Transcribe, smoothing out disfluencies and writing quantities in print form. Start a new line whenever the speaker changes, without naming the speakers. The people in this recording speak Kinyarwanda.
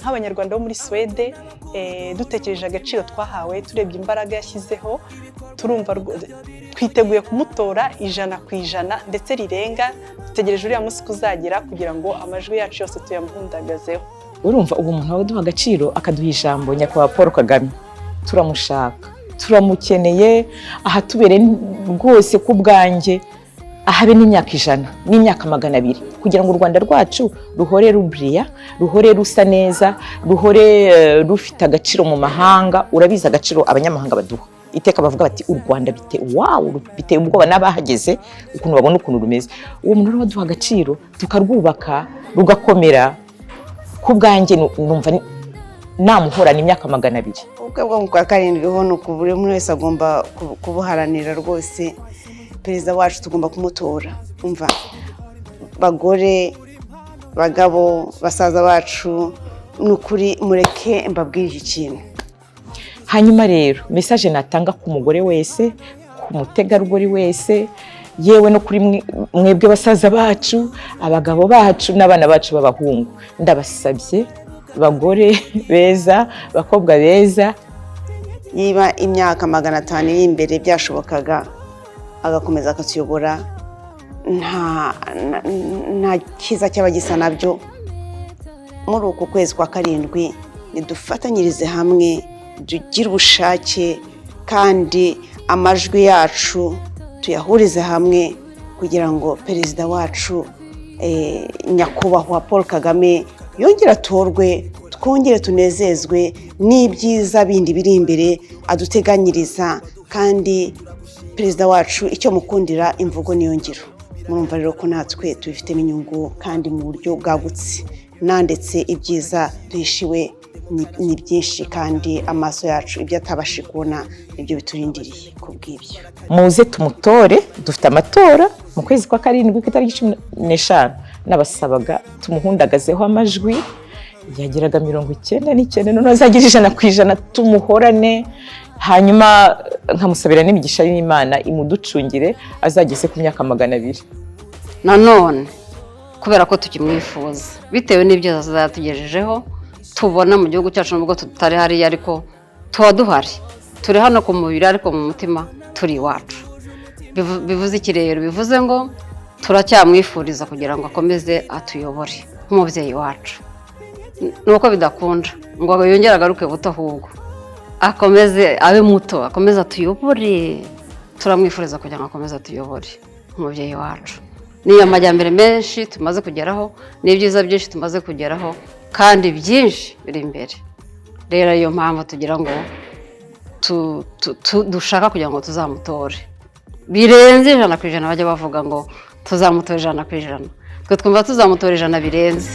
nk'abanyarwanda bo muri Swede dutekereje agaciro twahawe turebye imbaraga yashyizeho turumva twiteguye kumutora 100% ndetse rirenga dutegereje uriya munsi kuzagira kugira ngo amajwi yacu yose tuyamuhundagazeho.
Urumva ubu umuntu waduha agaciro akaduha ijambo nyakubahwa Paul Kagame turamushaka turamukeneye aha tubere rwose ku bwanjye ahabe n'imyaka 100 n'imyaka 200 kugira ngo u Rwanda rwacu ruhore rubriya ruhore rusa neza ruhore rufite agaciro mu mahanga. Urabiza agaciro abanyamahanga baduha iteka bavuga bati u Rwanda biteye ubwoba n'abahageze ukuntu babona ukuntu rumeze. Uwo muntu waduha agaciro tukarwubaka rugakomera ku bwanjye numva namuhorana imyaka 200.
Ubwo kwa karindwi ho no kubure muri wese agomba kubuharanira rwose. Perezida wacu tugomba kumutora. Umva bagore bagabo basaza bacu nukuri mureke mbabwire ikintu.
Hanyuma rero message natanga ku mugore wese ku mutegarugori wese yewe no kuri mwebwe basaza bacu abagabo bacu n'abana bacu b'abahungu ndabasabye bagore beza bakobwa beza
yiba imyaka 500 y'imbere byashobokaga agakomeza akatuyobora nta kiza cy'abagisa nabyo. Muri uko kwezi kwa karindwi nidufatanyirize hamwe tugira ubushake kandi amajwi yacu tuyahurize hamwe kugira ngo perezida wacu nyakubahwa Paul Kagame yongera atorwe twongere tunezezwe n'ibyiza bindi biri imbere aduteganyiriza. Kandi perezida wacu icyo mukundira imvugo niyo ngiro. Murumva rero ko natwe tubifitemo inyungu kandi mu buryo bwagutse nandetse ibyiza bishiwe ni byinshi kandi amaso yacu ibyo atabashi kubona ibyo biturindiriye kubw'ibyo.
Muze tumutore dufite amatora mu kwezi kwa karindwi k'itariki 15 nabasabaga tumuhundagazeho amajwi yageraga 99 none azagira 100% tumuhorane. Hanyuma nkamusabira n'imigisha y'Imana imuducungire azageze ku myaka 200.
Nanone kubera ko tukimwifuza bitewe n'ibyo azatugejejeho tubona mu gihugu cyacu nubwo tutari hari ariko tuba duhari turi hano ku mubiri ariko mu mutima turi iwacu. Bivuze iki rero? Bivuze ngo turacyamwifuriza kugira ngo akomeze atuyobore nk'umubyeyi wacu. Nuko bidakunda ngo yongere agaruke buto ahubwo akomeze abe muto akomeze atuyobore. Turamwifuriza kugira ngo akomeze atuyobore nk'umubyeyi wacu. Niyo amajyambere menshi tumaze kugeraho n'ibyiza byinshi tumaze kugeraho kandi byinshi biri imbere. Rero iyo mpamvu tugira ngo dushaka kugira ngo tuzamutore birenze 100% bajya bavuga ngo tuzamutora 100%. Twe twumva tuzamutora 100 birenze.